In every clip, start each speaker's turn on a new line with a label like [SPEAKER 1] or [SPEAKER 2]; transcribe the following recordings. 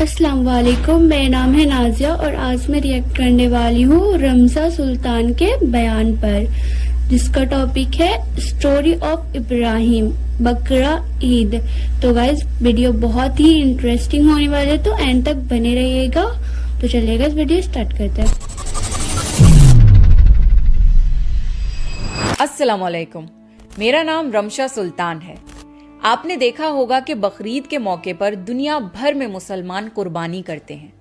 [SPEAKER 1] अस्सलाम वालेकुम, मेरा नाम है नाजिया और आज मैं रिएक्ट करने वाली हूँ रमज़ा सुल्तान के बयान पर, जिसका टॉपिक है स्टोरी ऑफ इब्राहिम बकरा ईद। तो गाइस वीडियो बहुत ही इंटरेस्टिंग होने वाले है, तो एंड तक बने रहिएगा। तो चलिए गाइस वीडियो स्टार्ट करते हैं।
[SPEAKER 2] अस्सलाम वालेकुम, मेरा नाम रमशा सुल्तान है। आपने देखा होगा कि बकरीद के मौके पर दुनिया भर में मुसलमान कुर्बानी करते हैं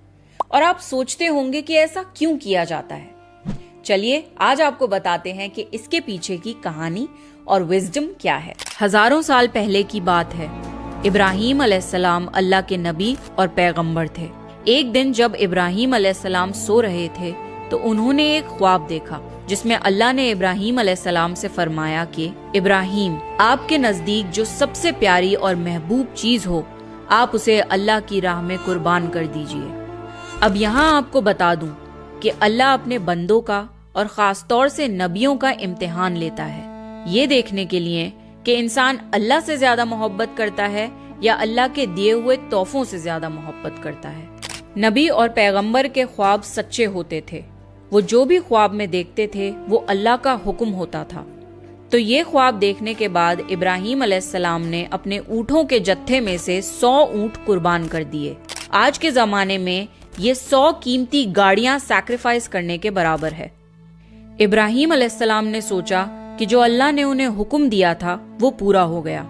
[SPEAKER 2] और आप सोचते होंगे कि ऐसा क्यों किया जाता है। चलिए आज आपको बताते हैं कि इसके पीछे की कहानी और विजडम क्या है। हजारों साल पहले की बात है। इब्राहिम अलैहिस्सलाम अल्लाह के नबी और पैगंबर थे। एक दिन जब इब्राहिम अलैहिस्सलाम सो रहे थे तो उन्होंने एक ख्वाब देखा जिसमें अल्लाह ने इब्राहिम अलैहिस्सलाम से फरमाया कि इब्राहिम, आपके नजदीक जो सबसे प्यारी और महबूब चीज हो आप उसे अल्लाह की राह में कुर्बान कर दीजिए। अब यहाँ आपको बता दूं कि अल्लाह अपने बंदों का और खास तौर से नबियों का इम्तिहान लेता है, ये देखने के लिए कि इंसान अल्लाह से ज्यादा मोहब्बत करता है या अल्लाह के दिए हुए तोहफों से ज्यादा मोहब्बत करता है। नबी और पैगंबर के ख्वाब सच्चे होते थे। वो जो भी ख्वाब में देखते थे वो अल्लाह का हुक्म होता था। तो ये ख्वाब देखने के बाद इब्राहिम अलैहिस्सलाम ने अपने ऊँटों के जत्थे में से 100 ऊँट कुर्बान कर दिए। आज के जमाने में ये 100 कीमती गाड़ियां सैक्रिफाइस करने के बराबर है। इब्राहिम अलैहिस्सलाम ने सोचा कि जो अल्लाह ने उन्हें हुक्म दिया था वो पूरा हो गया,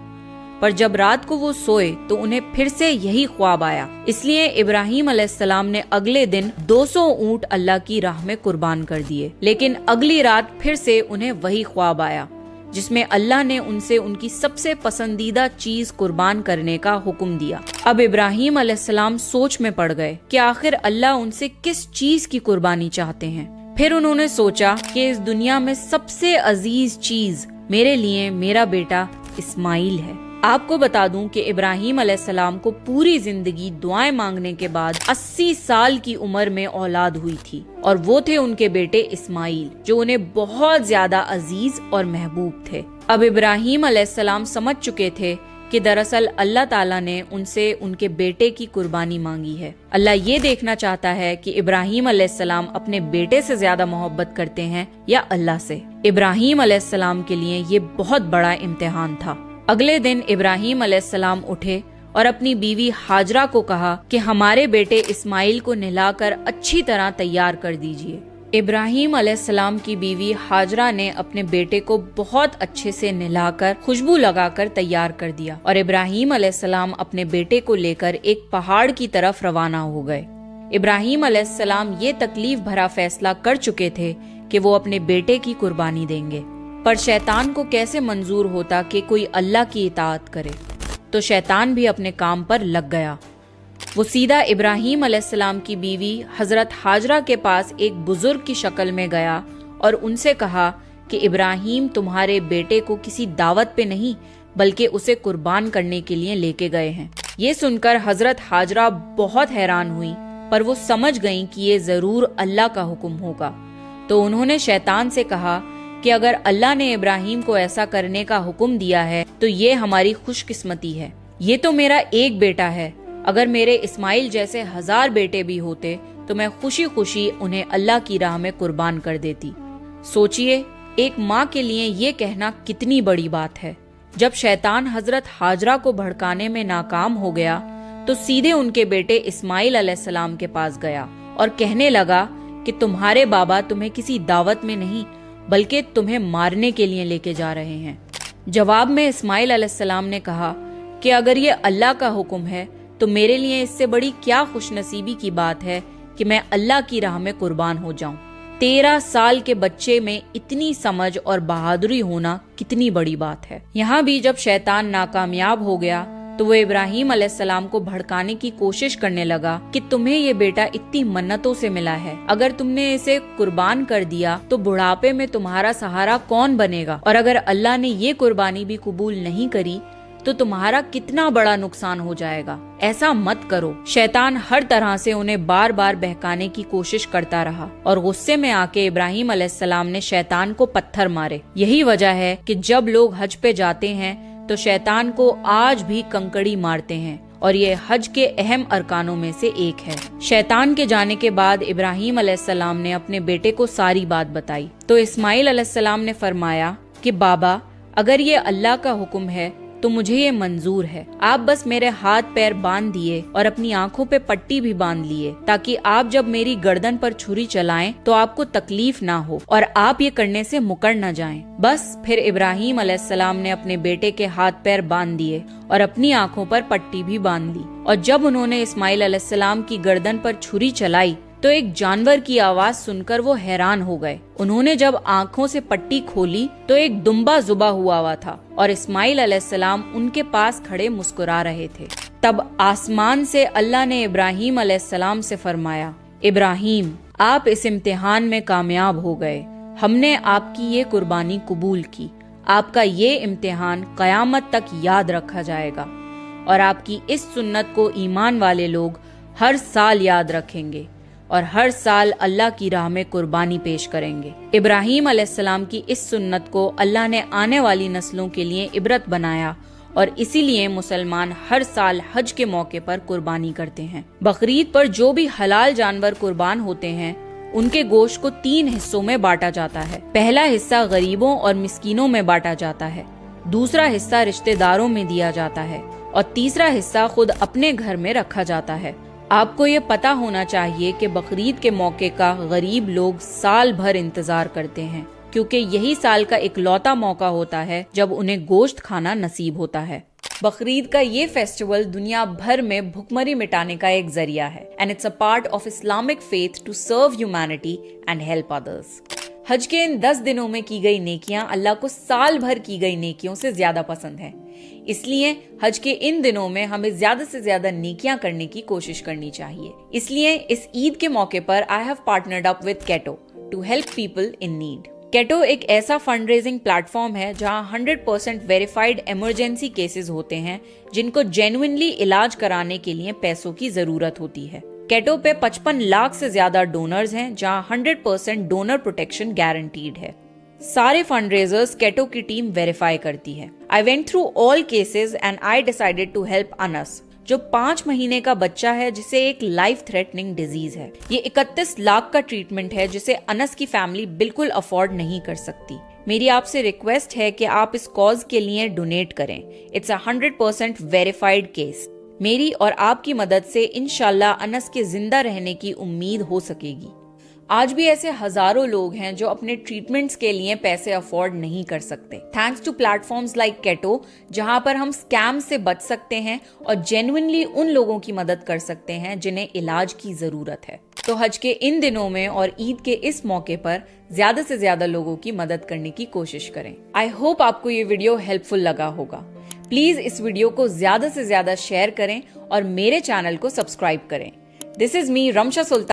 [SPEAKER 2] पर जब रात को वो सोए तो उन्हें फिर से यही ख्वाब आया। इसलिए इब्राहिम अलैहिस्सलाम ने अगले दिन 200 ऊँट अल्लाह की राह में कुर्बान कर दिए। लेकिन अगली रात फिर से उन्हें वही ख्वाब आया जिसमें अल्लाह ने उनसे उनकी सबसे पसंदीदा चीज कुर्बान करने का हुक्म दिया। अब इब्राहिम अलैहिस्सलाम सोच में पड़ गए कि आखिर अल्लाह उनसे किस चीज की कुर्बानी चाहते हैं। फिर उन्होंने सोचा कि इस दुनिया में सबसे अजीज चीज मेरे लिए मेरा बेटा इस्माइल है। आपको बता दूं कि इब्राहिम अलैहिस्सलाम को पूरी जिंदगी दुआएं मांगने के बाद 80 साल की उम्र में औलाद हुई थी और वो थे उनके बेटे इस्माइल, जो उन्हें बहुत ज्यादा अजीज और महबूब थे। अब इब्राहिम अलैहिस्सलाम समझ चुके थे कि दरअसल अल्लाह ताला ने उनसे उनके बेटे की कुर्बानी मांगी है। अल्लाह ये देखना चाहता है कि इब्राहिम अलैहिस्सलाम अपने बेटे से ज्यादा मोहब्बत करते हैं या अल्लाह से। इब्राहिम अलैहिस्सलाम के लिए ये बहुत बड़ा इम्तिहान था। अगले दिन इब्राहिम अलैहिस्सलाम उठे और अपनी बीवी हाजरा को कहा कि हमारे बेटे इस्माइल को नहलाकर अच्छी तरह तैयार कर दीजिए। इब्राहिम अलैहिस्सलाम की बीवी हाजरा ने अपने बेटे को बहुत अच्छे से नहलाकर खुशबू लगाकर तैयार कर दिया और इब्राहिम अलैहिस्सलाम अपने बेटे को लेकर एक पहाड़ की तरफ रवाना हो गए। इब्राहिम अलैहिस्सलाम ये तकलीफ भरा फैसला कर चुके थे कि वो अपने बेटे की कुर्बानी देंगे, पर शैतान को कैसे मंजूर होता कि कोई अल्लाह की इताअत करे। तो शैतान भी अपने काम पर लग गया। वो सीधा इब्राहिम अलैहिस्सलाम की बीवी हजरत हाजरा के पास एक बुजुर्ग की शक्ल में गया और उनसे कहा कि इब्राहिम तुम्हारे बेटे को किसी दावत पे नहीं बल्कि उसे कुर्बान करने के लिए लेके गए हैं। ये सुनकर हजरत हाजरा बहुत हैरान हुई, पर वो समझ गईं कि ये जरूर अल्लाह का हुक्म होगा। तो उन्होंने शैतान से कहा कि अगर अल्लाह ने इब्राहिम को ऐसा करने का हुक्म दिया है तो ये हमारी खुशकिस्मती है। ये तो मेरा एक बेटा है, अगर मेरे इस्माइल जैसे 1000 बेटे भी होते तो मैं खुशी खुशी उन्हें अल्लाह की राह में कुर्बान कर देती। सोचिए, एक माँ के लिए ये कहना कितनी बड़ी बात है। जब शैतान हजरत हाजरा को भड़काने में नाकाम हो गया तो सीधे उनके बेटे इस्माइल अलैहिस्सलाम के पास गया और कहने लगा कि तुम्हारे बाबा तुम्हें किसी दावत में नहीं बल्कि तुम्हें मारने के लिए लेके जा रहे हैं। जवाब में इस्माइल अलैहिस्सलाम ने कहा कि अगर ये अल्लाह का हुक्म है तो मेरे लिए इससे बड़ी क्या खुशनसीबी की बात है कि मैं अल्लाह की राह में कुर्बान हो जाऊं। 13 साल के बच्चे में इतनी समझ और बहादुरी होना कितनी बड़ी बात है। यहाँ भी जब शैतान नाकामयाब हो गया तो वो इब्राहिम अलैहिस्सलाम को भड़काने की कोशिश करने लगा कि तुम्हें ये बेटा इतनी मन्नतों से मिला है, अगर तुमने इसे कुर्बान कर दिया तो बुढ़ापे में तुम्हारा सहारा कौन बनेगा, और अगर अल्लाह ने ये कुर्बानी भी कबूल नहीं करी तो तुम्हारा कितना बड़ा नुकसान हो जाएगा। ऐसा मत करो। शैतान हर तरह से उन्हें बार बार बहकाने की कोशिश करता रहा और गुस्से में आके इब्राहिम अलैहिस्सलाम ने शैतान को पत्थर मारे। यही वजह है कि जब लोग हज पे जाते हैं तो शैतान को आज भी कंकड़ी मारते हैं اور یہ حج کے اہم ارکانوں میں سے ایک ہے۔ شیطان کے جانے کے بعد ابراہیم علیہ السلام نے اپنے بیٹے کو ساری بات بتائی تو اسماعیل علیہ السلام نے فرمایا کہ بابا، اگر یہ اللہ کا حکم ہے تو مجھے یہ منظور ہے، آپ بس میرے ہاتھ پیر باندھ دیے اور اپنی آنکھوں پہ پٹی بھی باندھ لیے تاکہ آپ جب میری گردن پر چھری چلائیں تو آپ کو تکلیف نہ ہو اور آپ یہ کرنے سے مکر نہ جائیں۔ بس پھر ابراہیم علیہ السلام نے اپنے بیٹے کے ہاتھ پیر باندھ دیے اور اپنی آنکھوں پر پٹی بھی باندھ لی، اور جب انہوں نے اسماعیل علیہ السلام کی گردن پر چھری چلائی تو ایک جانور کی آواز سن کر وہ حیران ہو گئے۔ انہوں نے جب آنکھوں سے پٹی کھولی تو ایک دمبا ذبح ہوا تھا اور اسماعیل علیہ السلام ان کے پاس کھڑے مسکرا رہے تھے۔ تب آسمان سے اللہ نے ابراہیم علیہ السلام سے فرمایا، ابراہیم، آپ اس امتحان میں کامیاب ہو گئے، ہم نے آپ کی یہ قربانی قبول کی، آپ کا یہ امتحان قیامت تک یاد رکھا جائے گا اور آپ کی اس سنت کو ایمان والے لوگ ہر سال یاد رکھیں گے اور ہر سال اللہ کی راہ میں قربانی پیش کریں گے۔ ابراہیم علیہ السلام کی اس سنت کو اللہ نے آنے والی نسلوں کے لیے عبرت بنایا اور اسی لیے مسلمان ہر سال حج کے موقع پر قربانی کرتے ہیں۔ بقرعید پر جو بھی حلال جانور قربان ہوتے ہیں ان کے گوشت کو 3 حصوں میں بانٹا جاتا ہے۔ پہلا حصہ غریبوں اور مسکینوں میں بانٹا جاتا ہے، دوسرا حصہ رشتہ داروں میں دیا جاتا ہے اور تیسرا حصہ خود اپنے گھر میں رکھا جاتا ہے۔ آپ کو یہ پتا ہونا چاہیے کہ بقرعید کے موقع کا غریب لوگ سال بھر انتظار کرتے ہیں، کیونکہ یہی سال کا اکلوتا موقع ہوتا ہے جب انہیں گوشت کھانا نصیب ہوتا ہے۔ بقرعید کا یہ فیسٹیول دنیا بھر میں بھوکمری مٹانے کا ایک ذریعہ ہے and it's a part of Islamic faith to serve humanity and help others۔ حج کے ان 10 دنوں میں کی گئی نیکیاں اللہ کو سال بھر کی گئی نیکیوں سے زیادہ پسند ہیں، اس لیے حج کے ان دنوں میں ہمیں زیادہ سے زیادہ نیکیاں کرنے کی کوشش کرنی چاہیے۔ اس لیے اس عید کے موقع پر I have partnered up with Keto to help people in need۔ کیٹو ایک ایسا فنڈ ریزنگ پلیٹ فارم ہے جہاں 100% ویریفائڈ ایمرجنسی کیسز ہوتے ہیں جن کو جینوئنلی علاج کرانے کے لیے پیسوں کی ضرورت ہوتی ہے۔ کیٹو پہ 55 لاکھ سے زیادہ ڈونرز ہیں جہاں 100% ڈونر پروٹیکشن گارنٹیڈ ہے۔ سارے فنڈ ریزرز کیٹو کی ٹیم ویریفائی کرتی ہے۔ I went through all cases and I decided to help Anas، جو 5 مہینے کا بچہ ہے جسے ایک لائف تھریٹننگ ڈیزیز ہے۔ یہ 31 لاکھ کا ٹریٹمنٹ ہے جسے انس کی فیملی بالکل افورڈ نہیں کر سکتی۔ میری آپ سے ریکویسٹ ہے کہ آپ اس کاز کے لیے ڈونیٹ کریں۔ It's a 100% verified case. میری اور آپ کی مدد سے انشاءاللہ انس کے زندہ رہنے کی امید ہو سکے گی۔ آج بھی ایسے ہزاروں لوگ ہیں جو اپنے ٹریٹمنٹس کے لیے پیسے افورڈ نہیں کر سکتے۔ Thanks to platforms like Ketto, جہاں پر ہم اسکیم سے بچ سکتے ہیں اور جینوئنلی ان لوگوں کی مدد کر سکتے ہیں جنہیں علاج کی ضرورت ہے۔ تو حج کے ان دنوں میں اور عید کے اس موقع پر زیادہ سے زیادہ لوگوں کی مدد کرنے کی کوشش کریں۔ آئی ہوپ آپ کو یہ ویڈیو ہیلپ فل لگا ہوگا۔ پلیز اس ویڈیو کو زیادہ سے زیادہ شیئر کریں اور میرے چینل کو سبسکرائب کریں۔ دس از می رمشا سلطان۔